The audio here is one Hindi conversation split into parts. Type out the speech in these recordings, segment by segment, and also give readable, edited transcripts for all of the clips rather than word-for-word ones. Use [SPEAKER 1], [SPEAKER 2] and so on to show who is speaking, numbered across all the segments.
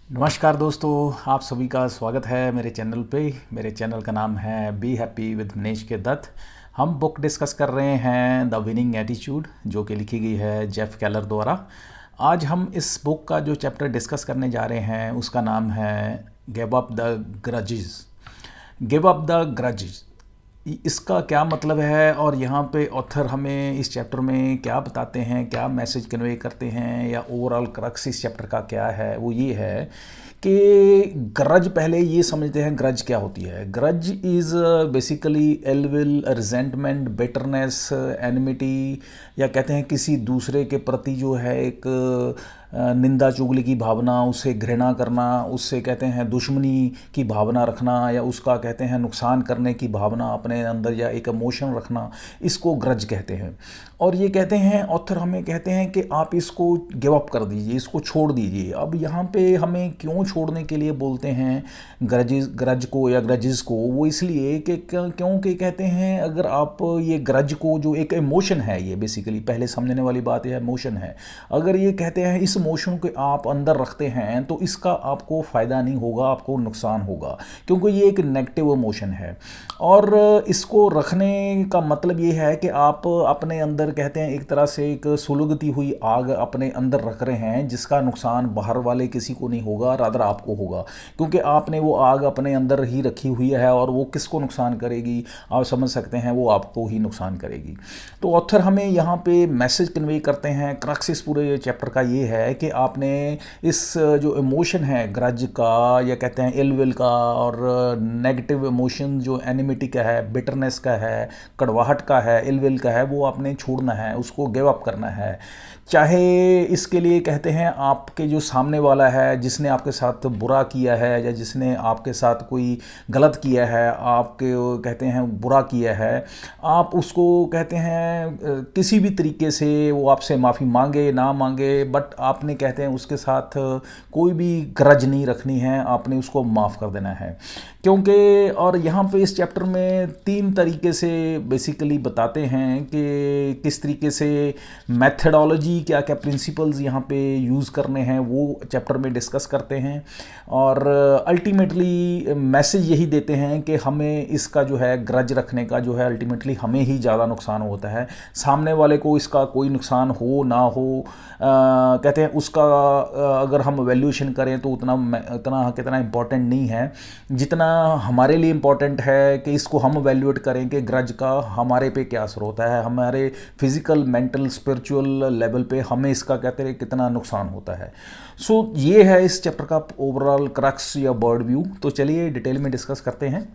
[SPEAKER 1] नमस्कार दोस्तों, आप सभी का स्वागत है मेरे चैनल पे। मेरे चैनल का नाम है बी हैप्पी विद मनीष के दत्त। हम बुक डिस्कस कर रहे हैं द विनिंग एटीट्यूड, जो कि लिखी गई है जेफ केलर द्वारा। आज हम इस बुक का जो चैप्टर डिस्कस करने जा रहे हैं उसका नाम है give up the grudges. Give up the grudges, इसका क्या मतलब है और यहाँ पे ऑथर हमें इस चैप्टर में क्या बताते हैं, क्या मैसेज कन्वे करते हैं, या ओवरऑल क्रक्स इस चैप्टर का क्या है, वो ये है कि ग्रज, पहले ये समझते हैं ग्रज क्या होती है। Grudge is basically ill will, resentment, bitterness, enmity, या कहते हैं किसी दूसरे के प्रति जो है एक निंदा चुगली की भावना, उससे घृणा करना, उससे कहते हैं दुश्मनी की भावना रखना, या उसका कहते हैं नुकसान करने की भावना अपने अंदर, या एक इमोशन रखना, इसको ग्रज कहते हैं। और ये कहते हैं ऑथर, हमें कहते हैं कि आप इसको गिव अप कर दीजिए, इसको छोड़ दीजिए। अब यहाँ पे हमें क्यों छोड़ने के लिए बोलते हैं ग्रज को या ग्रजेस को, वो इसलिए कि क्योंकि कहते हैं अगर आप ये ग्रज को, जो एक इमोशन है, ये बेसिकली पहले समझने वाली बात यह इमोशन है, अगर ये कहते हैं इस इमोशन को आप अंदर रखते हैं तो इसका आपको फ़ायदा नहीं होगा, आपको नुकसान होगा, क्योंकि ये एक नेगेटिव इमोशन है। और इसको रखने का मतलब ये है कि आप अपने अंदर कहते हैं एक तरह से एक सुलगती हुई आग अपने अंदर रख रहे हैं, जिसका नुकसान बाहर वाले किसी को नहीं होगा, रादर आपको होगा, क्योंकि आपने वो आग अपने अंदर ही रखी हुई है। और वो किसको नुकसान करेगी, आप समझ सकते हैं, वो आपको ही नुकसान करेगी। तो ऑथर हमें यहाँ पे मैसेज कन्वे करते हैं, क्रक्स इस पूरे चैप्टर का ये है कि आपने इस जो इमोशन है ग्रज का, या कहते हैं इल विल का, और नेगेटिव इमोशन जो एनिमिटी का है, बिटरनेस का है, कड़वाहट का है, इल विल का है, वो आपने छोड़ना है, उसको गिव अप करना है। चाहे इसके लिए कहते हैं आपके जो सामने वाला है, जिसने आपके साथ बुरा किया है, या जिसने आपके साथ कोई गलत किया है, आपके कहते हैं बुरा किया है, आप उसको कहते हैं किसी भी तरीके से वो आपसे माफ़ी मांगे ना मांगे, बट आपने कहते हैं उसके साथ कोई भी ग्रज नहीं रखनी है, आपने उसको माफ़ कर देना है। क्योंकि और यहाँ पे इस चैप्टर में 3 तरीके से बेसिकली बताते हैं कि किस तरीके से मेथडोलॉजी, क्या क्या प्रिंसिपल्स यहाँ पे यूज़ करने हैं, वो चैप्टर में डिस्कस करते हैं। और अल्टीमेटली मैसेज यही देते हैं कि हमें इसका जो है ग्रज रखने का जो है अल्टीमेटली हमें ही ज़्यादा नुकसान होता है, सामने वाले को इसका कोई नुकसान हो ना हो। कहते हैं उसका अगर हम वैल्यूएशन करें तो उतना इतना कितना इम्पोर्टेंट नहीं है जितना हमारे लिए इम्पोर्टेंट है कि इसको हम वैल्यूएट करें कि ग्रज का हमारे पे क्या असर होता है, हमारे फिजिकल, मेंटल, स्पिरिचुअल लेवल पे हमें इसका कहते हैं कितना नुकसान होता है। सो ये है इस चैप्टर का ओवरऑल क्रक्स या बर्ड व्यू। तो चलिए डिटेल में डिस्कस करते हैं।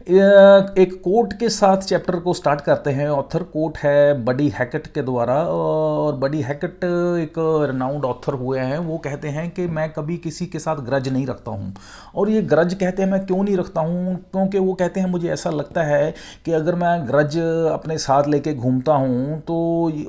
[SPEAKER 1] एक कोट के साथ चैप्टर को स्टार्ट करते हैं। ऑथर कोट है बडी हैकेट के द्वारा, और बडी हैकेट एक रिनाउंड ऑथर हुए हैं। वो कहते हैं कि मैं कभी किसी के साथ ग्रज नहीं रखता हूँ। और ये ग्रज कहते हैं मैं क्यों नहीं रखता हूँ, क्योंकि वो कहते हैं मुझे ऐसा लगता है कि अगर मैं ग्रज अपने साथ लेके घूमता हूँ तो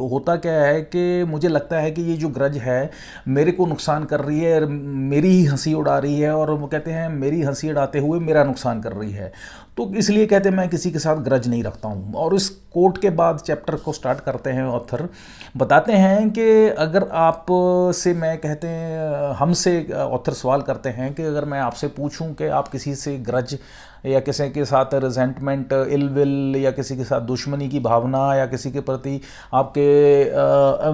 [SPEAKER 1] होता क्या है कि मुझे लगता है कि ये जो ग्रज है मेरे को नुकसान कर रही है, मेरी ही हंसी उड़ा रही है, और वो कहते हैं मेरी हंसी उड़ाते हुए मेरा नुकसान कर रही है। तो इसलिए कहते हैं मैं किसी के साथ ग्रज नहीं रखता हूँ। और इस कोट के बाद चैप्टर को स्टार्ट करते हैं। ऑथर बताते हैं कि अगर आप से मैं कहते हैं हमसे ऑथर सवाल करते हैं कि अगर मैं आपसे पूछूं कि आप किसी से ग्रज या किसी के साथ रिजेंटमेंट, इल विल, या किसी के साथ दुश्मनी की भावना, या किसी के प्रति आपके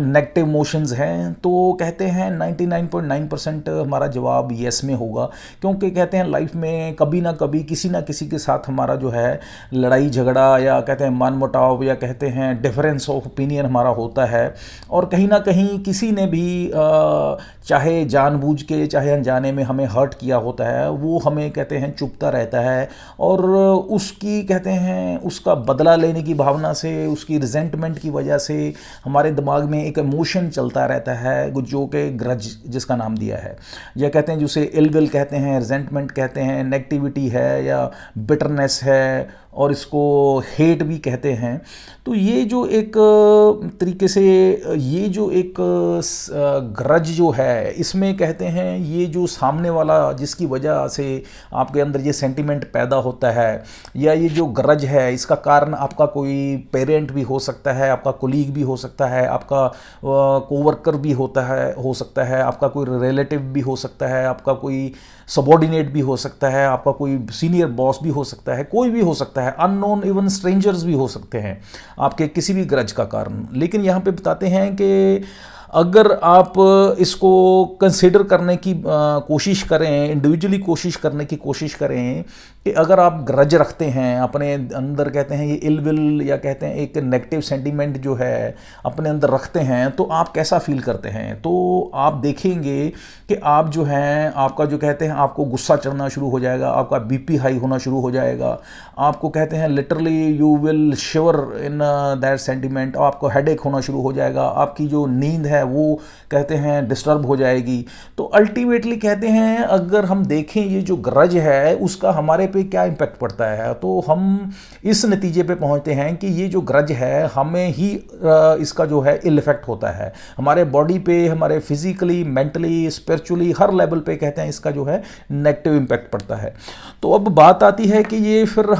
[SPEAKER 1] नेगेटिव इमोशंस हैं, तो कहते हैं 99.9% हमारा जवाब येस में होगा। क्योंकि कहते हैं लाइफ में कभी ना कभी किसी ना किसी के साथ हमारा जो है लड़ाई झगड़ा, या कहते हैं मन मुटाव, या कहते हैं डिफरेंस ऑफ ओपिनियन हमारा होता है। और कहीं ना कहीं किसी ने भी चाहे जानबूझ के चाहे अनजाने में हमें हर्ट किया होता है, वो हमें कहते हैं चुभता रहता है, और उसकी कहते हैं उसका बदला लेने की भावना से, उसकी रिजेंटमेंट की वजह से हमारे दिमाग में एक इमोशन चलता रहता है, जो कि ग्रज जिसका नाम दिया है, या कहते हैं जिसे इल विल कहते हैं, रिजेंटमेंट कहते हैं, नेगेटिविटी है, या बिटरनेस है, और इसको हेट भी कहते हैं। तो ये जो एक तरीके से ये जो एक ग्रज जो है, इसमें कहते हैं ये जो सामने वाला जिसकी वजह से आपके अंदर ये सेंटिमेंट पैदा होता है, या ये जो ग्रज है, इसका कारण आपका कोई पेरेंट भी हो सकता है, आपका कोलीग भी हो सकता है, आपका कोवर्कर भी हो सकता है, आपका कोई रिलेटिव भी हो सकता है, आपका कोई सबॉर्डिनेट भी हो सकता है, आपका कोई सीनियर बॉस भी हो सकता है, कोई भी हो सकता है, अननोन इवन स्ट्रेंजर्स भी हो सकते हैं आपके किसी भी ग्रज का कारण। लेकिन यहाँ पे बताते हैं कि अगर आप इसको कंसिडर करने की कोशिश करें, इंडिविजुअली कोशिश करने की कोशिश करें कि अगर आप ग्रज रखते हैं अपने अंदर, कहते हैं ये इल विल या कहते हैं एक नेगेटिव सेंटीमेंट जो है अपने अंदर रखते हैं, तो आप कैसा फील करते हैं। तो आप देखेंगे कि आप जो हैं, आपका जो कहते हैं आपको गुस्सा चढ़ना शुरू हो जाएगा, आपका बीपी हाई होना शुरू हो जाएगा, आपको कहते हैं literally you will shiver in that sentiment, आपको हेडेक होना शुरू हो जाएगा, आपकी जो नींद है वो कहते हैं डिस्टर्ब हो जाएगी। तो अल्टीमेटली कहते हैं अगर हम देखें ये जो ग्रज है उसका हमारे पे क्या इम्पैक्ट पड़ता है, तो हम इस नतीजे पे पहुंचते हैं कि ये जो ग्रज है हमें ही इसका जो है इल इफेक्ट होता है हमारे बॉडी पे, हमारे फिजिकली, मेंटली, स्पिरिचुअली, हर लेवल पे कहते हैं इसका जो है नेगेटिव इम्पैक्ट पड़ता है। तो अब बात आती है कि ये फिर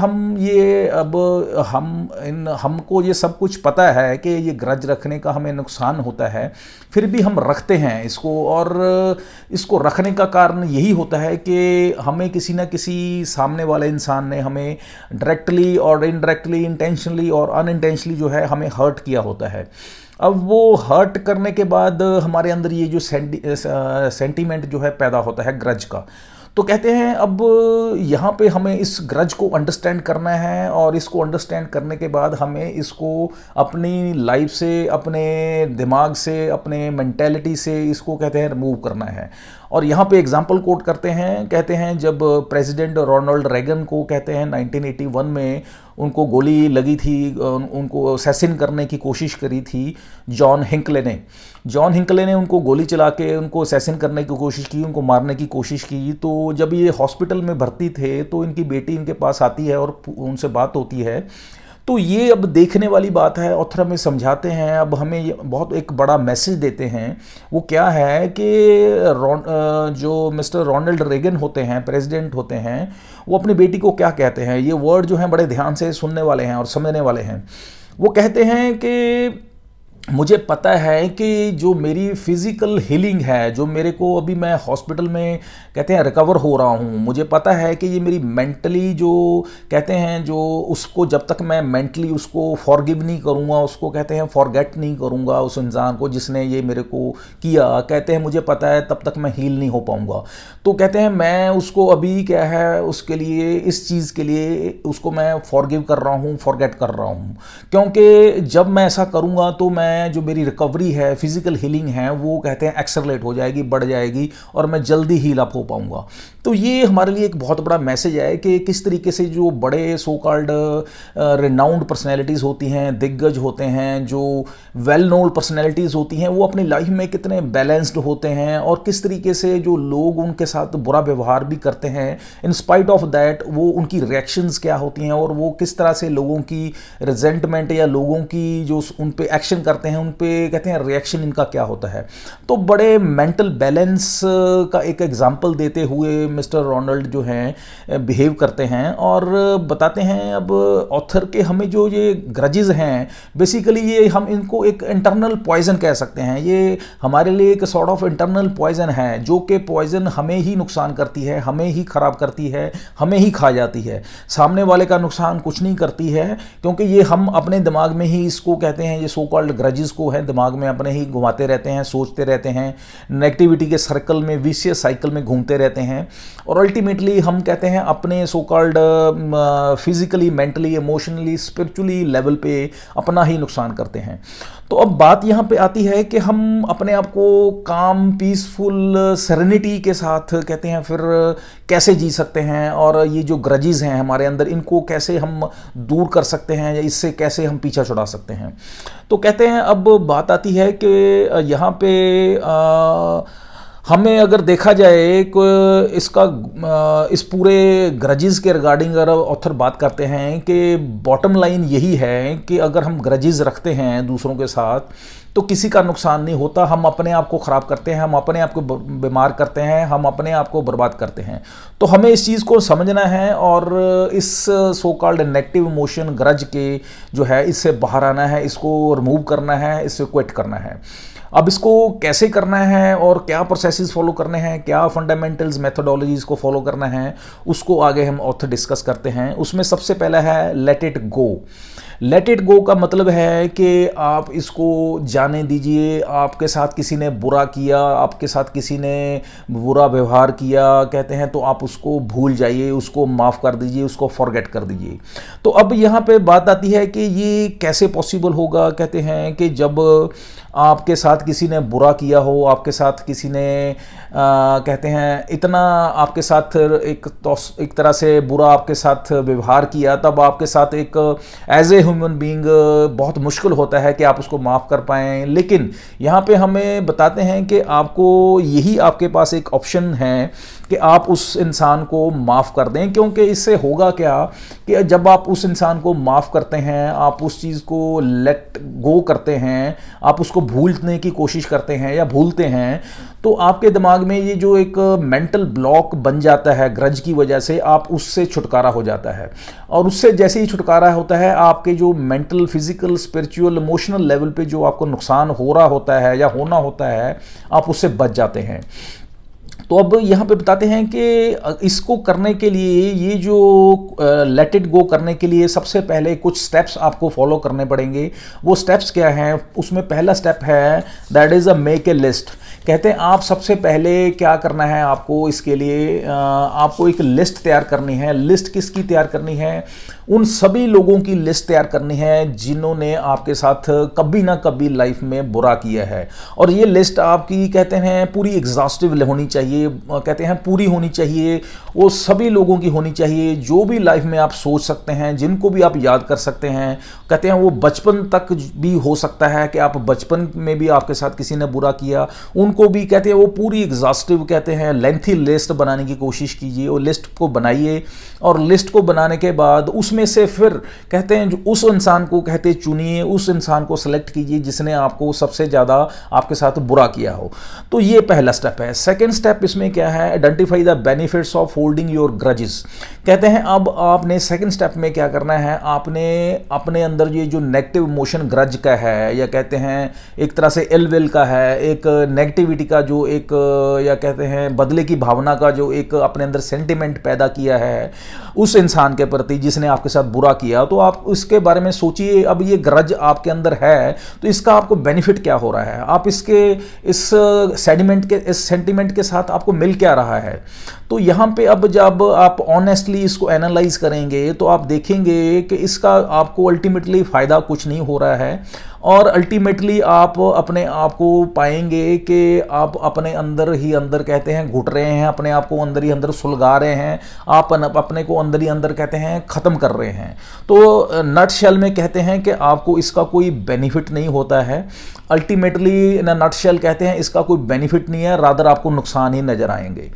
[SPEAKER 1] हमको ये सब कुछ पता है कि ये ग्रज रखने का हमें नुकसान होता है, फिर भी हम रखते हैं इसको। और इसको रखने का कारण यही होता है कि हमें किसी ना किसी सामने वाले इंसान ने हमें डायरेक्टली और इनडायरेक्टली, इंटेंशनली और अनइंटेंशनली जो है हमें हर्ट किया होता है। अब वो हर्ट करने के बाद हमारे अंदर ये जो सेंटीमेंट जो है पैदा होता है ग्रज का। तो कहते हैं अब यहाँ पे हमें इस ग्रज को अंडरस्टैंड करना है, और इसको अंडरस्टैंड करने के बाद हमें इसको अपनी लाइफ से, अपने दिमाग से, अपने मेंटेलिटी से इसको कहते हैं रिमूव करना है। और यहाँ पे एग्जांपल कोट करते हैं, कहते हैं जब प्रेसिडेंट रोनाल्ड रेगन को कहते हैं 1981 में उनको गोली लगी थी, उनको असैसिन करने की कोशिश करी थी जॉन हिंकले ने उनको गोली चला के उनको असैसिन करने की कोशिश की, उनको मारने की कोशिश की। तो जब ये हॉस्पिटल में भर्ती थे तो इनकी बेटी इनके पास आती है और उनसे बात होती है। तो ये अब देखने वाली बात है, ऑथर हमें समझाते हैं, अब हमें ये बहुत एक बड़ा मैसेज देते हैं। वो क्या है कि जो मिस्टर रोनाल्ड रेगन होते हैं, प्रेसिडेंट होते हैं, वो अपनी बेटी को क्या कहते हैं, ये वर्ड जो हैं बड़े ध्यान से सुनने वाले हैं और समझने वाले हैं। वो कहते हैं कि मुझे पता है कि जो मेरी फिज़िकल हीलिंग है, जो मेरे को अभी मैं हॉस्पिटल में कहते हैं रिकवर हो रहा हूँ, मुझे पता है कि ये मेरी मेंटली जो कहते हैं जो उसको जब तक मैं मेंटली उसको फॉरगिव नहीं करूँगा, उसको कहते हैं फॉरगेट नहीं करूँगा उस इंसान को जिसने ये मेरे को किया, कहते हैं मुझे पता है तब तक मैं हील नहीं हो पाऊँगा। तो कहते हैं मैं उसको अभी क्या है उसके लिए, इस चीज़ के लिए उसको मैं फॉरगिव कर रहा हूँ, फॉरगेट कर रहा हूँ, क्योंकि जब मैं ऐसा करूँगा तो मैं जो मेरी रिकवरी है, फिजिकल हीलिंग है, वो कहते हैं एक्सेलरेट हो जाएगी, बढ़ जाएगी और मैं जल्दी हील अप हो पाऊंगा। तो ये हमारे लिए एक बहुत बड़ा मैसेज है कि किस तरीके से जो बड़े सो कॉल्ड रिनाउंड पर्सनैलिटीज़ होती हैं, दिग्गज होते हैं, जो वेल नोन पर्सनैलिटीज़ होती हैं, वो अपनी लाइफ में कितने बैलेंस्ड होते हैं, और किस तरीके से जो लोग उनके साथ बुरा व्यवहार भी करते हैं, इन स्पाइट ऑफ दैट वो उनकी रिएक्शंस क्या होती हैं, और वो किस तरह से लोगों की रिजेंटमेंट या लोगों की जो उन पे एक्शन करते हैं उन पे कहते हैं रिएक्शन इनका क्या होता है। तो बड़े मेंटल बैलेंस का एक एग्जांपल देते हुए मिस्टर रोनाल्ड जो हैं बिहेव करते हैं और बताते हैं। अब ऑथर के हमें जो ये ग्रजेस हैं, बेसिकली ये हम इनको एक इंटरनल पॉइजन कह सकते हैं। ये हमारे लिए एक सॉर्ट ऑफ इंटरनल पॉइजन है, जो कि पॉइजन हमें ही नुकसान करती है, हमें ही खराब करती है, हमें ही खा जाती है, सामने वाले का नुकसान कुछ नहीं करती है, क्योंकि ये हम अपने दिमाग में ही इसको कहते हैं, ये सो कॉल्ड ग्रजेस को है दिमाग में अपने ही घुमाते रहते हैं, सोचते रहते हैं, नेगेटिविटी के सर्कल में, विशियस साइकिल में घूमते रहते हैं, और अल्टीमेटली हम कहते हैं अपने so called physically, mentally, emotionally, spiritually level पे अपना ही नुकसान करते हैं। तो अब बात यहाँ पे आती है कि हम अपने आप को काम, पीसफुल, सेरेनिटी के साथ कहते हैं फिर कैसे जी सकते हैं, और ये जो ग्रजेस हैं हमारे अंदर, इनको कैसे हम दूर कर सकते हैं या इससे कैसे हम पीछा छुड़ा सकते हैं। तो कहते हैं अब बात आती है कि यहाँ पे हमें अगर देखा जाए इसका इस पूरे ग्रजेस के रिगार्डिंग अगर ऑथर बात करते हैं कि बॉटम लाइन यही है कि अगर हम ग्रजेस रखते हैं दूसरों के साथ तो किसी का नुकसान नहीं होता, हम अपने आप को ख़राब करते हैं, हम अपने आप को बीमार करते हैं, हम अपने आप को बर्बाद करते हैं। तो हमें इस चीज़ को समझना है और इस so called negative emotion grudge के जो है इससे बाहर आना है, इसको रिमूव करना है, इससे क्विट करना है। अब इसको कैसे करना है और क्या प्रोसेसेस फॉलो करने हैं, क्या फंडामेंटल्स मेथोडोलॉजीज को फॉलो करना है, उसको आगे हम ऑथर डिस्कस करते हैं। उसमें सबसे पहला है let it go. Let it go का मतलब है कि आप इसको जाने दीजिए। आपके साथ किसी ने बुरा किया, आपके साथ किसी ने बुरा व्यवहार किया कहते हैं, तो आप उसको भूल जाइए, उसको माफ़ कर दीजिए, उसको फॉरगेट कर दीजिए। तो अब यहाँ पे बात आती है कि ये कैसे पॉसिबल होगा। कहते हैं कि जब आपके साथ किसी ने बुरा किया हो, आपके साथ किसी ने कहते हैं इतना आपके साथ एक तरह से बुरा आपके साथ व्यवहार किया, तब आपके साथ एक एज ए ह्यूमन बीइंग बहुत मुश्किल होता है कि आप उसको माफ़ कर पाएँ। लेकिन यहाँ पे हमें बताते हैं कि आपको यही आपके पास एक ऑप्शन है कि आप उस इंसान को माफ़ कर दें, क्योंकि इससे होगा क्या कि जब आप उस इंसान को माफ़ करते हैं, आप उस चीज़ को लेट गो करते हैं, आप उसको भूलने की कोशिश करते हैं या भूलते हैं, तो आपके दिमाग में ये जो एक मेंटल ब्लॉक बन जाता है ग्रज की वजह से, आप उससे छुटकारा हो जाता है। और उससे जैसे ही छुटकारा होता है, आपके जो mental, physical, spiritual, emotional level पे जो आपको नुकसान हो रहा होता है या होना होता है, आप उससे बच जाते हैं। तो अब यहाँ पे बताते हैं कि इसको करने के लिए, ये जो लेट इट गो करने के लिए सबसे पहले कुछ स्टेप्स आपको फॉलो करने पड़ेंगे। वो स्टेप्स क्या हैं? उसमें पहला स्टेप है that is a make a list. कहते हैं आप सबसे पहले क्या करना है, आपको इसके लिए आपको एक लिस्ट तैयार करनी है। लिस्ट किसकी तैयार करनी है? उन सभी लोगों की लिस्ट तैयार करनी है जिन्होंने आपके साथ कभी ना कभी लाइफ में बुरा किया है। और ये लिस्ट आपकी कहते हैं पूरी एग्जॉस्टिव होनी चाहिए, कहते हैं पूरी होनी चाहिए। वो सभी लोगों की होनी चाहिए जो भी लाइफ में आप सोच सकते हैं, जिनको भी आप याद कर सकते हैं। कहते हैं वो बचपन तक भी हो सकता है कि आप बचपन में भी आपके साथ किसी ने बुरा किया, उनको भी कहते हैं वो पूरी एग्जॉस्टिव कहते हैं लेंथी लिस्ट बनाने की कोशिश कीजिए। वो लिस्ट को बनाइए और लिस्ट को बनाने के बाद उसमें से फिर कहते हैं जो उस इंसान को कहते चुनिए, उस इंसान को सेलेक्ट कीजिए जिसने आपको सबसे ज़्यादा आपके साथ बुरा किया हो। तो ये पहला स्टेप है। सेकेंड स्टेप इसमें क्या है? Identify the benefits of holding your grudges. कहते हैं अब आपने सेकेंड स्टेप में क्या करना है, आपने अपने अंदर ये जो नेगेटिव इमोशन ग्रज का है, या कहते हैं एक तरह से इल विल का है, एक नेगेटिविटी का जो एक, या कहते हैं बदले की भावना का जो एक अपने अंदर सेंटिमेंट पैदा किया है उस इंसान के प्रति जिसने आपके साथ बुरा किया, तो आप इसके बारे में सोचिए। अब ये ग्रज आपके अंदर है तो इसका आपको बेनिफिट क्या हो रहा है, आप इसके इस सेंटिमेंट के साथ आपको मिल क्या रहा है। तो यहाँ पे अब जब आप ऑनेस्टली इसको एनालाइज करेंगे तो आप देखेंगे कि इसका आपको अल्टीमेटली फ़ायदा कुछ नहीं हो रहा है, और अल्टीमेटली आप अपने आप को पाएंगे कि आप अपने अंदर ही अंदर कहते हैं घुट रहे हैं, अपने आप को अंदर ही अंदर सुलगा रहे हैं, आप अपने को अंदर ही अंदर कहते हैं ख़त्म कर रहे हैं। तो नट शेल में कहते हैं कि आपको इसका कोई बेनिफिट नहीं होता है। अल्टीमेटली इन नट शेल कहते हैं इसका कोई बेनिफिट नहीं है, रादर आपको नुकसान ही नजर आएंगे।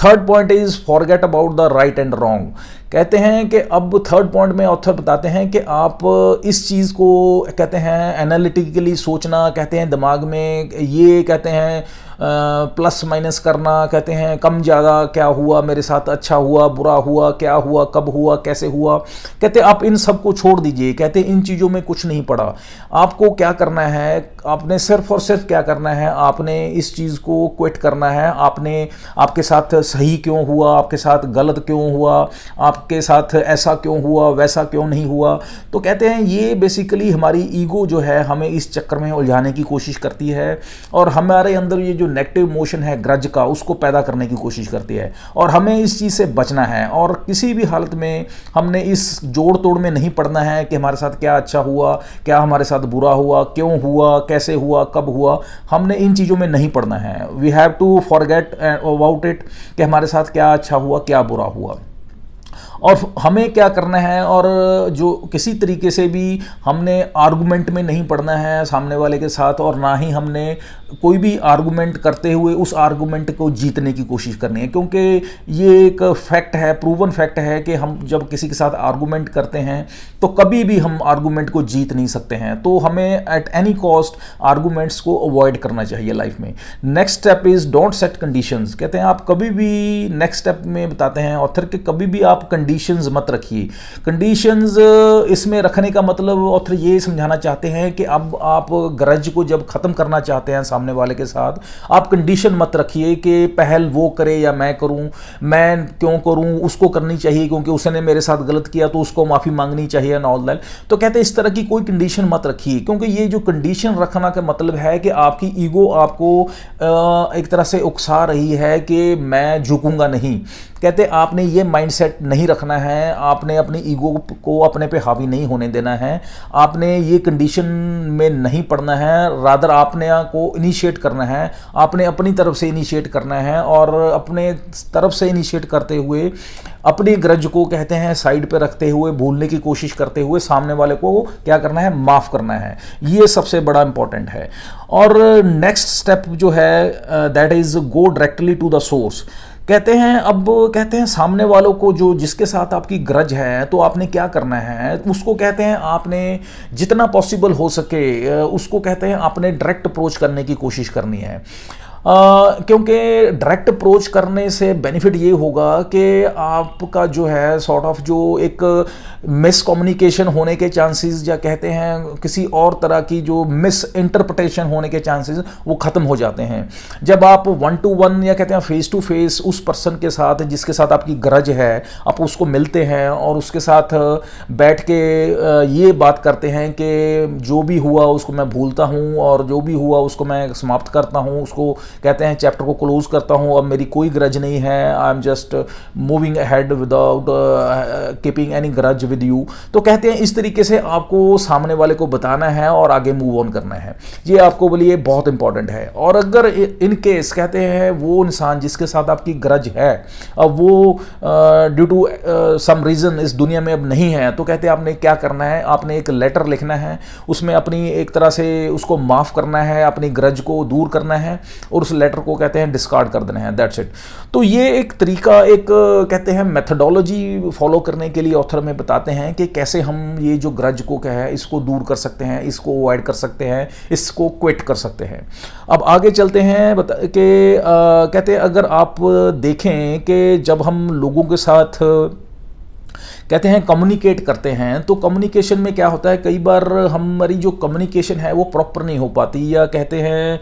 [SPEAKER 1] Third point is forget about the right and wrong. कहते हैं कि अब थर्ड पॉइंट में ऑथर बताते हैं कि आप इस चीज़ को कहते हैं एनालिटिकली सोचना, कहते हैं दिमाग में ये कहते हैं प्लस माइनस करना, कहते हैं कम ज़्यादा, क्या हुआ मेरे साथ, अच्छा हुआ, बुरा हुआ, क्या हुआ, कब हुआ, कैसे हुआ। कहते हैं आप इन सब को छोड़ दीजिए, कहते हैं इन चीज़ों में कुछ नहीं पड़ा। आपको क्या करना है, आपने सिर्फ और सिर्फ क्या करना है, आपने इस चीज़ को क्विट करना है। आपने आपके साथ सही क्यों हुआ, आपके साथ गलत क्यों हुआ, आपके साथ ऐसा क्यों हुआ, वैसा क्यों नहीं हुआ। तो कहते हैं ये बेसिकली हमारी ईगो जो है हमें इस चक्कर में उलझाने की कोशिश करती है, और हमारे अंदर ये जो नेगेटिव इमोशन है ग्रज का, उसको पैदा करने की कोशिश करती है, और हमें इस चीज़ से बचना है। और किसी भी हालत में हमने इस जोड़ तोड़ में नहीं पड़ना है कि हमारे साथ क्या अच्छा हुआ, क्या हमारे साथ बुरा हुआ, क्यों हुआ, कैसे हुआ, कब हुआ। हमने इन चीज़ों में नहीं पड़ना है। We have to forget about it कि हमारे साथ क्या अच्छा हुआ, क्या बुरा हुआ। और हमें क्या करना है, और जो किसी तरीके से भी हमने आर्गुमेंट में नहीं पड़ना है सामने वाले के साथ, और ना ही हमने कोई भी आर्गुमेंट करते हुए उस आर्गुमेंट को जीतने की कोशिश करनी है, क्योंकि ये एक फैक्ट है, प्रूवन फैक्ट है कि हम जब किसी के साथ आर्गुमेंट करते हैं तो कभी भी हम आर्गुमेंट को जीत नहीं सकते हैं। तो हमें एट एनी कॉस्ट आर्गुमेंट्स को अवॉइड करना चाहिए लाइफ में। Next step is don't set conditions. कहते हैं आप कभी भी, नेक्स्ट स्टेप में बताते हैं ऑथर के, कभी भी आप कंडीशंस मत रखिए। कंडीशंस इसमें रखने का मतलब ऑथर ये समझाना चाहते हैं कि अब आप ग्रज को जब खत्म करना चाहते हैं सामने वाले के साथ, आप कंडीशन मत रखिए कि पहल वो करे या मैं करूं, मैं क्यों करूं, उसको करनी चाहिए क्योंकि उसने मेरे साथ गलत किया तो उसको माफी मांगनी चाहिए एंड ऑल दैट। तो कहते हैं इस तरह की कोई कंडीशन मत रखिए, क्योंकि ये जो कंडीशन रखना का मतलब है कि आपकी ईगो आपको एक तरह से उकसा रही है कि मैं झुकूंगा नहीं। कहते आपने ये माइंडसेट नहीं रखना है, आपने अपनी ईगो को अपने पे हावी नहीं होने देना है, आपने ये कंडीशन में नहीं पड़ना है, रादर आपने को इनिशिएट करना है, आपने अपनी तरफ से इनिशिएट करना है, और अपने तरफ से इनिशिएट करते हुए अपनी ग्रज को कहते हैं साइड पे रखते हुए, भूलने की कोशिश करते हुए सामने वाले को क्या करना है, माफ करना है। ये सबसे बड़ा इंपॉर्टेंट है। और नेक्स्ट स्टेप जो है that is go directly to the source. कहते हैं अब, कहते हैं सामने वालों को जो जिसके साथ आपकी ग्रज है तो आपने क्या करना है, उसको कहते हैं आपने जितना पॉसिबल हो सके उसको कहते हैं आपने डायरेक्ट अप्रोच करने की कोशिश करनी है। क्योंकि डायरेक्ट अप्रोच करने से बेनिफिट ये होगा कि आपका जो है सॉर्ट ऑफ जो एक मिस कम्युनिकेशन होने के चांसेस, या कहते हैं किसी और तरह की जो मिस इंटरप्रिटेशन होने के चांसेस वो ख़त्म हो जाते हैं। जब आप 1 to 1 या कहते हैं फेस टू फेस उस पर्सन के साथ जिसके साथ आपकी ग्रज है, आप उसको मिलते हैं और उसके साथ बैठ के ये बात करते हैं कि जो भी हुआ उसको मैं भूलता हूँ और जो भी हुआ उसको मैं समाप्त करता हूँ, उसको कहते हैं चैप्टर को क्लोज करता हूँ, अब मेरी कोई ग्रज नहीं है, I am just moving ahead without keeping any grudge with you. तो कहते हैं इस तरीके से आपको सामने वाले को बताना है और आगे मूव ऑन करना है। ये आपको बोलिए बहुत इंपॉर्टेंट है। और अगर इन केस कहते हैं वो इंसान जिसके साथ आपकी ग्रज है अब वो ड्यू टू सम रीजन इस दुनिया में अब नहीं है, तो कहते हैं आपने क्या करना है, आपने एक लेटर लिखना है, उसमें अपनी एक तरह से उसको माफ करना है, अपनी ग्रज को दूर करना है और उस लेटर को कहते हैं डिस्कार्ड कर देना है, दैट्स इट। तो ये एक तरीका, एक कहते हैं मेथडोलॉजी फॉलो करने के लिए ऑथर में बताते हैं कि कैसे हम ये जो ग्रज को क्या है इसको दूर कर सकते हैं, इसको अवॉइड कर सकते हैं, इसको क्विट कर सकते हैं। अब आगे चलते हैं कि कहते हैं अगर आप देखें कि जब हम लोगों के साथ कहते हैं कम्युनिकेट करते हैं तो कम्युनिकेशन में क्या होता है, कई बार हमारी जो कम्युनिकेशन है वो प्रॉपर नहीं हो पाती, या कहते हैं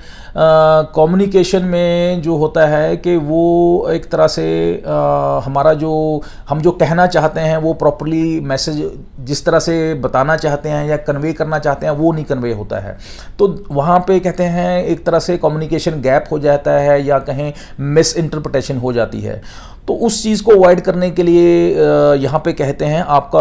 [SPEAKER 1] कम्युनिकेशन में जो होता है कि वो एक तरह से हमारा जो हम जो कहना चाहते हैं वो प्रॉपरली मैसेज जिस तरह से बताना चाहते हैं या कन्वे करना चाहते हैं वो नहीं कन्वे होता है। तो वहाँ पे कहते हैं एक तरह से कम्युनिकेशन गैप हो जाता है या कहें मिस इंटरप्रिटेशन हो जाती है। तो उस चीज़ को अवॉइड करने के लिए यहाँ पे कहते हैं आपका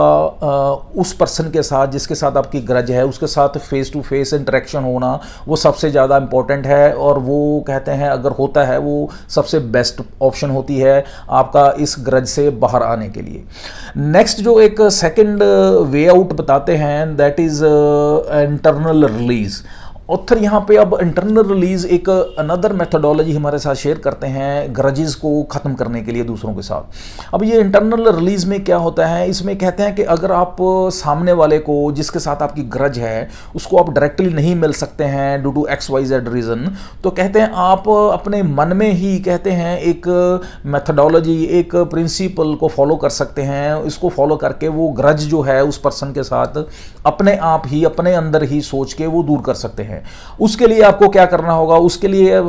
[SPEAKER 1] उस पर्सन के साथ जिसके साथ आपकी ग्रज है उसके साथ फेस टू फेस इंटरेक्शन होना वो सबसे ज़्यादा इम्पॉर्टेंट है, और वो कहते हैं अगर होता है वो सबसे बेस्ट ऑप्शन होती है आपका इस ग्रज से बाहर आने के लिए। नेक्स्ट जो एक सेकंड वे आउट बताते हैं that is internal release. Author यहाँ पे अब इंटरनल रिलीज एक अनदर मेथडोलॉजी हमारे साथ शेयर करते हैं ग्रजेस को ख़त्म करने के लिए दूसरों के साथ। अब ये इंटरनल रिलीज में क्या होता है, इसमें कहते हैं कि अगर आप सामने वाले को जिसके साथ आपकी ग्रज है उसको आप डायरेक्टली नहीं मिल सकते हैं ड्यू टू XYZ रीज़न, तो कहते हैं आप अपने मन में ही कहते हैं एक मेथडोलॉजी, एक प्रिंसिपल को फॉलो कर सकते हैं। इसको फॉलो करके वो ग्रज जो है उस पर्सन के साथ अपने आप ही अपने अंदर ही सोच के वो दूर कर सकते हैं। उसके लिए आपको क्या करना होगा, उसके लिए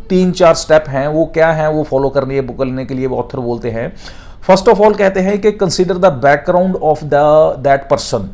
[SPEAKER 1] 3-4 स्टेप हैं, वो क्या हैं वो फॉलो करने के लिए वो ऑथर बोलते हैं। फर्स्ट ऑफ ऑल कहते हैं कि consider the background of that person.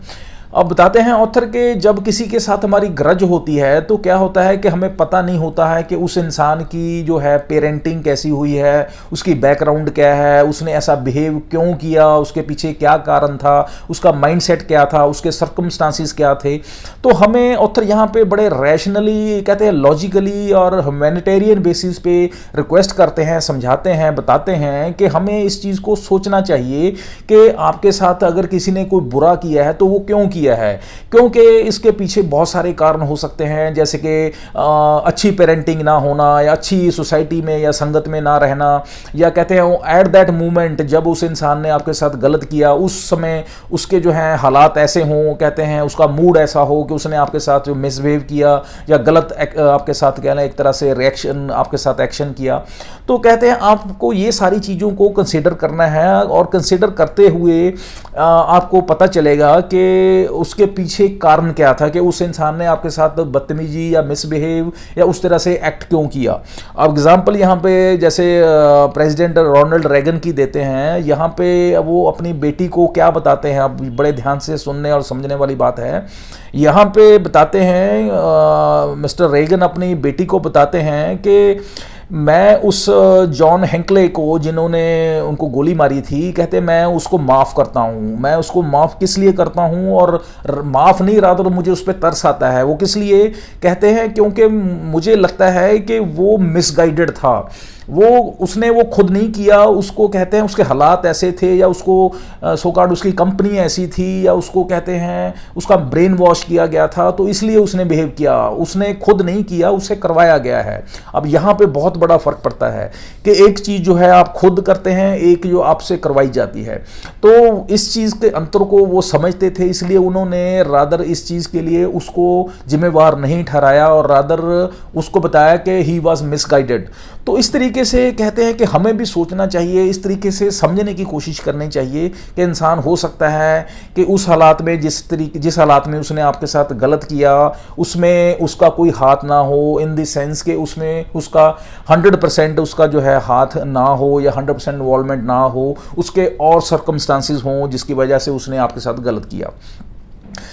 [SPEAKER 1] अब बताते हैं ऑथर के, जब किसी के साथ हमारी ग्रज होती है तो क्या होता है कि हमें पता नहीं होता है कि उस इंसान की जो है पेरेंटिंग कैसी हुई है, उसकी बैकग्राउंड क्या है, उसने ऐसा बिहेव क्यों किया, उसके पीछे क्या कारण था, उसका माइंडसेट क्या था, उसके सर्कमस्टांसिस क्या थे। तो हमें ऑथर यहाँ पे बड़े रैशनली, कहते हैं लॉजिकली और ह्यूमैनिटेरियन बेसिस पे रिक्वेस्ट करते हैं, समझाते हैं, बताते हैं कि हमें इस चीज़ को सोचना चाहिए कि आपके साथ अगर किसी ने कोई बुरा किया है तो वो क्यों किया है, क्योंकि इसके पीछे बहुत सारे कारण हो सकते हैं, जैसे कि अच्छी पेरेंटिंग ना होना, या अच्छी सोसाइटी में या संगत में ना रहना, या कहते हैं एट दैट मोमेंट जब उस इंसान ने आपके साथ गलत किया उस समय उसके जो हैं हालात ऐसे हों, कहते हैं उसका मूड ऐसा हो कि उसने आपके साथ जो मिसबिहेव किया या गलत आपके साथ कह लें एक तरह से रिएक्शन आपके साथ एक्शन किया। तो कहते हैं आपको ये सारी चीज़ों को कंसिडर करना है, और कंसिडर करते हुए आपको पता चलेगा कि उसके पीछे कारण क्या था, कि उस इंसान ने आपके साथ बदतमीजी या मिसबिहेव या उस तरह से एक्ट क्यों किया। अब एग्जांपल यहाँ पे जैसे प्रेसिडेंट रोनाल्ड रेगन की देते हैं, यहाँ पे वो अपनी बेटी को क्या बताते हैं, अब बड़े ध्यान से सुनने और समझने वाली बात है। यहाँ पे बताते हैं मिस्टर रेगन अपनी बेटी को बताते हैं कि मैं उस जॉन हेंकले को जिन्होंने उनको गोली मारी थी, कहते मैं उसको माफ़ करता हूँ। मैं उसको माफ़ किस लिए करता हूँ, और माफ़ नहीं रहा तो मुझे उस पर तरस आता है। वो किस लिए कहते हैं, क्योंकि मुझे लगता है कि वो मिसगाइडेड था, उसने वो खुद नहीं किया, उसको कहते हैं उसके हालात ऐसे थे, या उसको सोकार्ड उसकी कंपनी ऐसी थी, या उसको कहते हैं उसका ब्रेन वॉश किया गया था, तो इसलिए उसने बिहेव किया। उसने खुद नहीं किया, उसे करवाया गया है। अब यहाँ पे बहुत बड़ा फर्क पड़ता है कि एक चीज़ जो है आप खुद करते हैं, एक जो आपसे करवाई जाती है। तो इस चीज़ के अंतर को वो समझते थे, इसलिए उन्होंने रादर इस चीज़ के लिए उसको जिम्मेवार नहीं ठहराया, और रादर उसको बताया कि ही वॉज मिसगाइडेड। तो इस तरीके से कहते हैं कि हमें भी सोचना चाहिए, इस तरीके से समझने की कोशिश करनी चाहिए कि इंसान हो सकता है कि उस हालात में जिस हालात में उसने आपके साथ गलत किया उसमें उसका कोई हाथ ना हो, इन द सेंस के उसमें उसका 100% उसका जो है हाथ ना हो, या 100% इन्वॉल्वमेंट ना हो, उसके और सर्कमस्टांसिस हों जिसकी वजह से उसने आपके साथ गलत किया।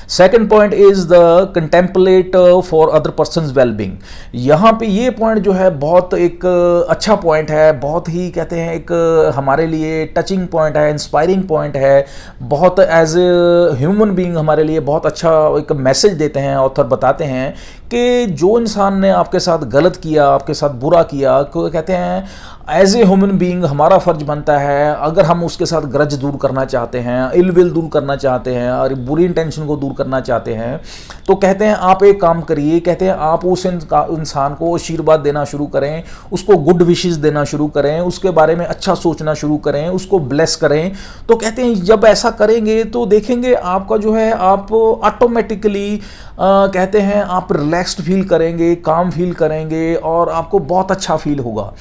[SPEAKER 1] Second point is the contemplate for other persons wellbeing. यहाँ पे ये पॉइंट जो है बहुत एक अच्छा पॉइंट है, बहुत ही कहते हैं एक हमारे लिए टचिंग पॉइंट है, इंस्पायरिंग पॉइंट है, बहुत एज ए ह्यूमन बीइंग हमारे लिए बहुत अच्छा एक मैसेज देते हैं। ऑथर बताते हैं कि जो इंसान ने आपके साथ गलत किया, आपके साथ बुरा किया, को कहते हैं एज ए ह्यूमन बीइंग हमारा फ़र्ज बनता है, अगर हम उसके साथ ग्रज दूर करना चाहते हैं, इल विल दूर करना चाहते हैं, और बुरी इंटेंशन को दूर करना चाहते हैं, तो कहते हैं आप एक काम करिए, कहते हैं आप उस इंसान को आशीर्वाद देना शुरू करें, उसको गुड विशेस देना शुरू करें, उसके बारे में अच्छा सोचना शुरू करें, उसको ब्लेस करें। तो कहते हैं जब ऐसा करेंगे तो देखेंगे आपका जो है आप ऑटोमेटिकली कहते हैं आप रिलैक्स्ड फील करेंगे, काम फील करेंगे, और आपको बहुत अच्छा फील होगा।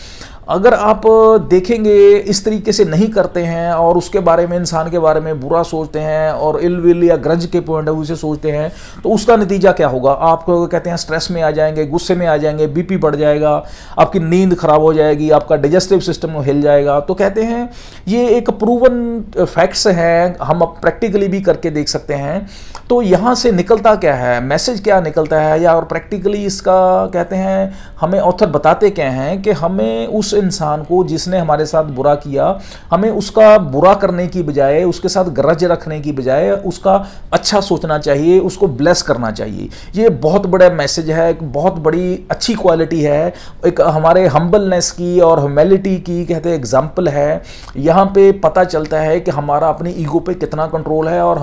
[SPEAKER 1] अगर आप देखेंगे इस तरीके से नहीं करते हैं और उसके बारे में, इंसान के बारे में बुरा सोचते हैं और इल विल या ग्रज के पॉइंट ऑफ व्यू से सोचते हैं, तो उसका नतीजा क्या होगा? आप कहते हैं स्ट्रेस में आ जाएंगे, गुस्से में आ जाएंगे, बीपी बढ़ जाएगा, आपकी नींद खराब हो जाएगी, आपका डाइजेस्टिव सिस्टम हिल जाएगा। तो कहते हैं ये एक प्रूवन फैक्ट्स हैं, हम अब प्रैक्टिकली भी करके देख सकते हैं। तो यहाँ से निकलता क्या है, मैसेज क्या निकलता है, या और प्रैक्टिकली इसका कहते हैं हमें ऑथर बताते क्या हैं कि हमें उस इंसान को जिसने हमारे साथ बुरा किया, हमें उसका बुरा करने की बजाय, उसके साथ ग्रज रखने की बजाय उसका अच्छा सोचना चाहिए, उसको ब्लेस करना चाहिए। ये बहुत बड़ा मैसेज है, एक बहुत बड़ी अच्छी क्वालिटी है, एक हमारे हम्बलनेस की और ह्यूमिलिटी की कहते हैं एग्जाम्पल है। यहाँ पे पता चलता है कि हमारा अपनी ईगो पे कितना कंट्रोल है और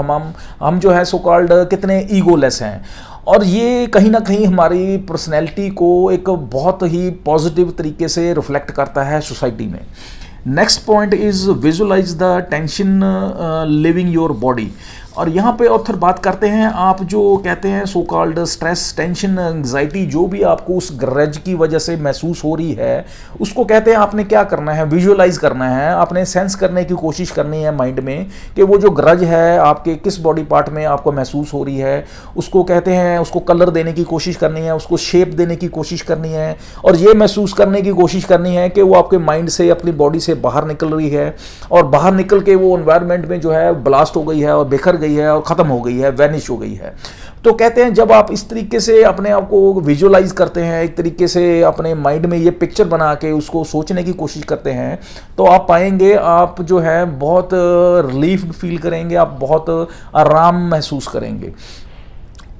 [SPEAKER 1] हम जो है सो कॉल्ड कितने ईगोलेस हैं। और ये कहीं ना कहीं हमारी पर्सनैलिटी को एक बहुत ही पॉजिटिव तरीके से रिफ्लेक्ट करता है सोसाइटी में। Next point is visualize the tension leaving your body. और यहाँ पे ऑथर बात करते हैं, आप जो कहते हैं so called stress, tension, anxiety जो भी आपको उस ग्रज की वजह से महसूस हो रही है, उसको कहते हैं आपने क्या करना है, विजुअलाइज करना है, आपने सेंस करने की कोशिश करनी है माइंड में कि वो जो ग्रज है आपके किस बॉडी पार्ट में आपको महसूस हो रही है। उसको कहते हैं उसको कलर देने की कोशिश करनी है, उसको शेप देने की कोशिश करनी है, और ये महसूस करने की कोशिश करनी है कि वो आपके माइंड से, अपनी बॉडी से बाहर निकल रही है, और बाहर निकल के वो एनवायरनमेंट में जो है ब्लास्ट हो गई है और बिखर गई है और ख़त्म हो गई है, वैनिश हो गई है। तो कहते हैं जब आप इस तरीके से अपने आप को विजुअलाइज करते हैं, एक तरीके से अपने माइंड में ये पिक्चर बना के उसको सोचने की कोशिश करते हैं, तो आप पाएंगे आप जो है बहुत रिलीफ फील करेंगे, आप बहुत आराम महसूस करेंगे।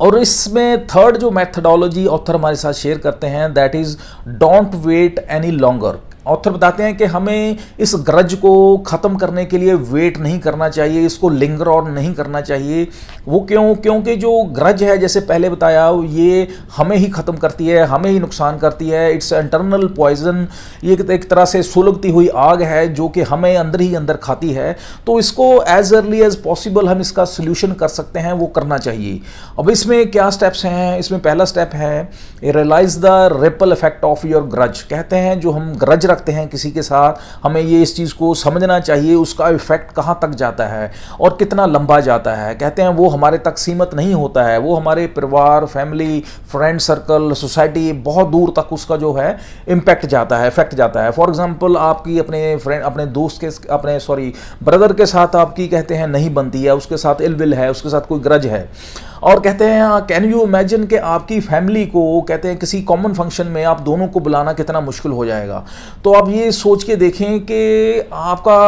[SPEAKER 1] और इसमें थर्ड जो मेथडोलॉजी ऑथर हमारे साथ शेयर करते हैं, that is don't wait any longer. Author बताते हैं कि हमें इस ग्रज को ख़त्म करने के लिए वेट नहीं करना चाहिए, इसको लिंगर ऑन नहीं करना चाहिए। वो क्यों? क्योंकि जो ग्रज है, जैसे पहले बताया, ये हमें ही ख़त्म करती है, हमें ही नुकसान करती है। इट्स इंटरनल पॉइजन, ये एक तरह से सुलगती हुई आग है जो कि हमें अंदर ही अंदर खाती है। तो इसको एज अर्ली एज पॉसिबल हम इसका सोल्यूशन कर सकते हैं, वो करना चाहिए। अब इसमें क्या स्टेप्स हैं? इसमें पहला स्टेप है realize the ripple effect of your grudge. कहते हैं जो हम ग्रज रखते हैं किसी के साथ, हमें ये इस चीज़ को समझना चाहिए उसका इफेक्ट कहाँ तक जाता है और कितना लंबा जाता है। कहते हैं वो हमारे तक सीमित नहीं होता है, वो हमारे परिवार, फैमिली, फ्रेंड सर्कल, सोसाइटी, बहुत दूर तक उसका जो है इम्पैक्ट जाता है, इफेक्ट जाता है। फॉर एग्जांपल आपकी अपने फ्रेंड, अपने दोस्त के ब्रदर के साथ आपकी कहते हैं नहीं बनती है, उसके साथ इल विल है, उसके साथ कोई ग्रज है। और कहते हैं कैन यू इमेजिन कि आपकी फैमिली को कहते हैं किसी कॉमन फंक्शन में आप दोनों को बुलाना कितना मुश्किल हो जाएगा। तो आप ये सोच के देखें कि आपका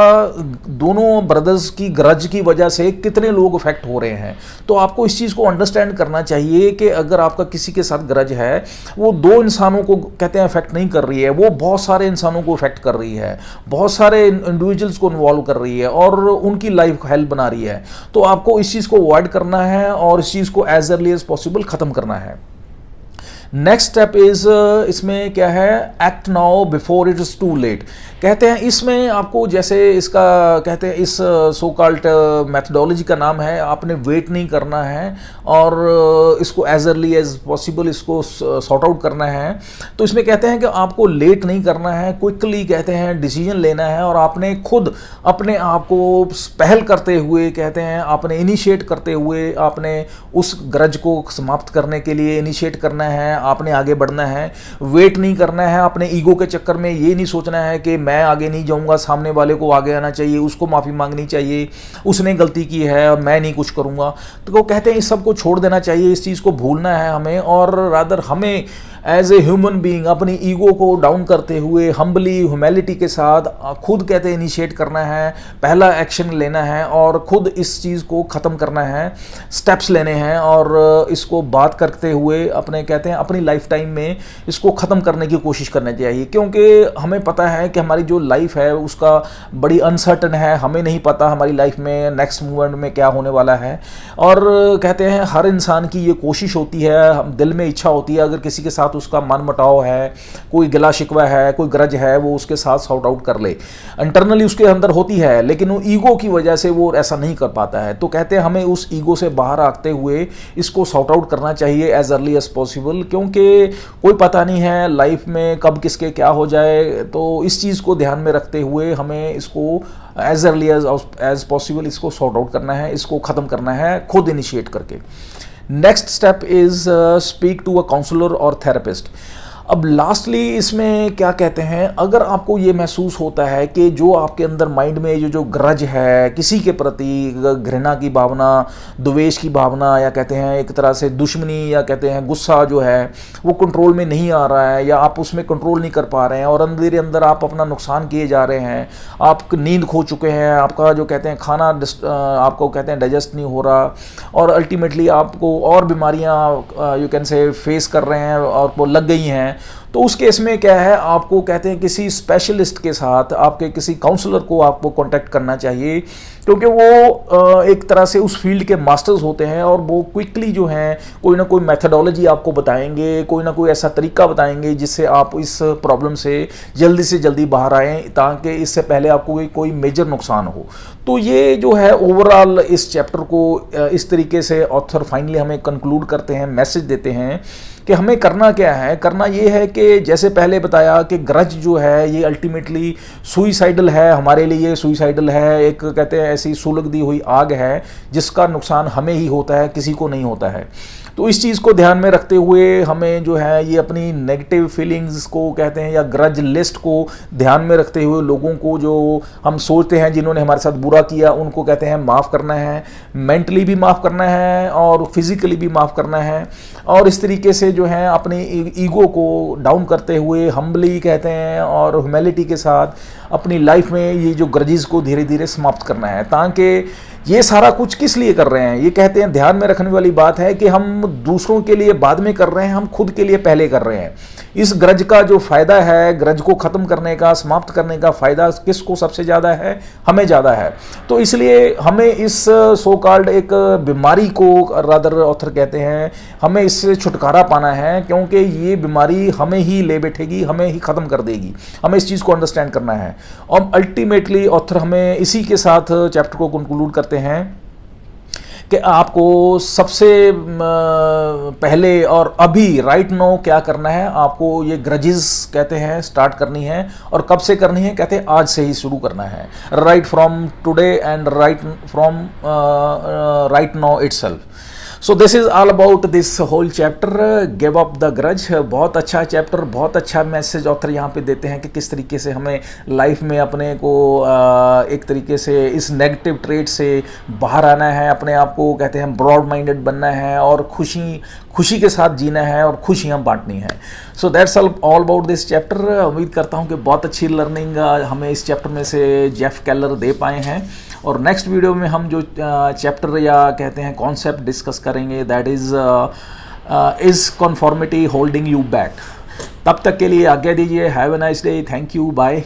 [SPEAKER 1] दोनों ब्रदर्स की ग्रज की वजह से कितने लोग इफेक्ट हो रहे हैं। तो आपको इस चीज़ को अंडरस्टैंड करना चाहिए कि अगर आपका किसी के साथ ग्रज है, वो दो इंसानों को कहते हैं इफेक्ट नहीं कर रही है, वो बहुत सारे इंसानों को इफेक्ट कर रही है, बहुत सारे इंडिविजुअल्स को इन्वॉल्व कर रही है और उनकी लाइफ हेल्प बना रही है। तो आपको इस चीज़ को अवॉइड करना है और इस चीज़ को एज अर्ली एज पॉसिबल खत्म करना है। नेक्स्ट स्टेप इज, इसमें क्या है, act now before it is too late. कहते हैं इसमें आपको, जैसे इसका कहते हैं इस सो कॉल्ड मैथडोलॉजी का नाम है, आपने वेट नहीं करना है और इसको एज अर्ली एज पॉसिबल इसको सॉर्ट आउट करना है। तो इसमें कहते हैं कि आपको लेट नहीं करना है, क्विकली कहते हैं डिसीजन लेना है और आपने खुद अपने आप को पहल करते हुए, कहते हैं आपने इनिशिएट करते हुए, आपने उस ग्रज को समाप्त करने के लिए इनिशिएट करना है, आपने आगे बढ़ना है। वेट नहीं करना है, अपने ईगो के चक्कर में ये नहीं सोचना है कि मैं आगे नहीं जाऊंगा, सामने वाले को आगे आना चाहिए, उसको माफ़ी मांगनी चाहिए, उसने गलती की है और मैं नहीं कुछ करूंगा। तो वो कहते हैं इस सब को छोड़ देना चाहिए, इस चीज़ को भूलना है हमें और रादर हमें एज ए ह्यूमन बीइंग अपनी ईगो को डाउन करते हुए हम्बली ह्यूमैलिटी के साथ खुद कहते हैं इनिशिएट करना है, पहला एक्शन लेना है और खुद इस चीज़ को ख़त्म करना है, स्टेप्स लेने हैं और इसको बात करते हुए अपने कहते हैं अपनी लाइफ टाइम में इसको ख़त्म करने की कोशिश करनी चाहिए। क्योंकि हमें पता है कि हमारी जो लाइफ है उसका बड़ी अनसर्टन है, हमें नहीं पता हमारी लाइफ में नेक्स्ट मूवमेंट में क्या होने वाला है। और कहते हैं हर इंसान की ये कोशिश होती है, दिल में इच्छा होती है, अगर किसी के साथ उसका मन मुटाव है, कोई गिला शिकवा है, कोई ग्रज है, वो उसके साथ सॉर्ट आउट कर ले। इंटरनली उसके अंदर होती है लेकिन वो ईगो की वजह से वो ऐसा नहीं कर पाता है। तो कहते हैं हमें उस ईगो से बाहर आते हुए इसको सॉर्ट आउट करना चाहिए एज अर्ली एज पॉसिबल, क्योंकि कोई पता नहीं है लाइफ में कब किसके क्या हो जाए। तो इस चीज़ को ध्यान में रखते हुए हमें इसको एज अर्ली एज पॉसिबल इसको सॉर्ट आउट करना है, इसको ख़त्म करना है खुद इनिशिएट करके। Next step is speak to a counsellor और थेरेपिस्ट। अब लास्टली इसमें क्या कहते हैं, अगर आपको ये महसूस होता है कि जो आपके अंदर माइंड में जो ग्रज है, किसी के प्रति घृणा की भावना, द्वेष की भावना, या कहते हैं एक तरह से दुश्मनी, या कहते हैं गुस्सा जो है वो कंट्रोल में नहीं आ रहा है या आप उसमें कंट्रोल नहीं कर पा रहे हैं और अंदर अंदर आप अपना नुकसान किए जा रहे हैं, आप नींद खो चुके हैं, आपका जो कहते हैं खाना आपको कहते हैं डाइजेस्ट नहीं हो रहा और अल्टीमेटली आपको और बीमारियां यू कैन से फेस कर रहे हैं और वो लग गई हैं, तो उस केस में क्या है, आपको कहते हैं किसी स्पेशलिस्ट के साथ, आपके किसी काउंसलर को आपको कांटेक्ट करना चाहिए, क्योंकि वो एक तरह से उस फील्ड के मास्टर्स होते हैं और वो क्विकली जो हैं कोई ना कोई मेथडोलॉजी आपको बताएंगे, कोई ना कोई ऐसा तरीका बताएंगे जिससे आप इस प्रॉब्लम से जल्दी बाहर आएँ, ताकि इससे पहले आपको कोई मेजर नुकसान हो। तो ये जो है ओवरऑल इस चैप्टर को इस तरीके से ऑथर फाइनली हमें कंक्लूड करते हैं, मैसेज देते हैं कि हमें करना क्या है। करना ये है कि जैसे पहले बताया कि ग्रज जो है ये अल्टीमेटली सुइसाइडल है, हमारे लिए सुइसाइडल है, एक कहते हैं ऐसी सुलग दी हुई आग है जिसका नुकसान हमें ही होता है, किसी को नहीं होता है। तो इस चीज़ को ध्यान में रखते हुए हमें जो है ये अपनी नेगेटिव फीलिंग्स को कहते हैं या ग्रज लिस्ट को ध्यान में रखते हुए लोगों को जो हम सोचते हैं जिन्होंने हमारे साथ बुरा किया उनको कहते हैं माफ़ करना है, मेंटली भी माफ़ करना है और फिजिकली भी माफ़ करना है। और इस तरीके से जो है अपने ईगो को डाउन करते हुए हम्बली कहते हैं और ह्यूमिलिटी के साथ अपनी लाइफ में ये जो ग्रजेस को धीरे धीरे समाप्त करना है। ताकि ये सारा कुछ किस लिए कर रहे हैं, ये कहते हैं ध्यान में रखने वाली बात है कि हम दूसरों के लिए बाद में कर रहे हैं, हम खुद के लिए पहले कर रहे हैं। इस ग्रज का जो फायदा है, ग्रज को खत्म करने का, समाप्त करने का फायदा किसको सबसे ज़्यादा है, हमें ज़्यादा है। तो इसलिए हमें इस सो कॉल्ड एक बीमारी को रादर ऑथर कहते हैं, हमें इससे छुटकारा पाना है, क्योंकि ये बीमारी हमें ही ले बैठेगी, हमें ही ख़त्म कर देगी। हमें इस चीज़ को अंडरस्टैंड करना है। और अल्टीमेटली ऑथर हमें इसी के साथ चैप्टर को कंक्लूड करते हैं कि आपको सबसे पहले और अभी राइट नो क्या करना है, आपको ये ग्रजेस कहते हैं स्टार्ट करनी है। और कब से करनी है, कहते हैं आज से ही शुरू करना है। Right from today and right from right now itself. So this is all about this whole chapter, give up the grudge. बहुत अच्छा चैप्टर, बहुत अच्छा मैसेज ऑथर यहाँ पे देते हैं कि किस तरीके से हमें लाइफ में अपने को एक तरीके से इस नेगेटिव ट्रेट से बाहर आना है, अपने आप को कहते हैं ब्रॉड माइंडेड बनना है और खुशी के साथ जीना है और खुशियाँ बांटनी है। So that's all about this chapter. उम्मीद करता हूँ कि बहुत अच्छी लर्निंग हमें इस चैप्टर में से जेफ केलर दे पाए हैं। और नेक्स्ट वीडियो में हम जो चैप्टर या कहते हैं कॉन्सेप्ट डिस्कस करेंगे, that is conformity holding you back. तब तक के लिए आज्ञा दीजिए। Have a nice day, thank you, bye.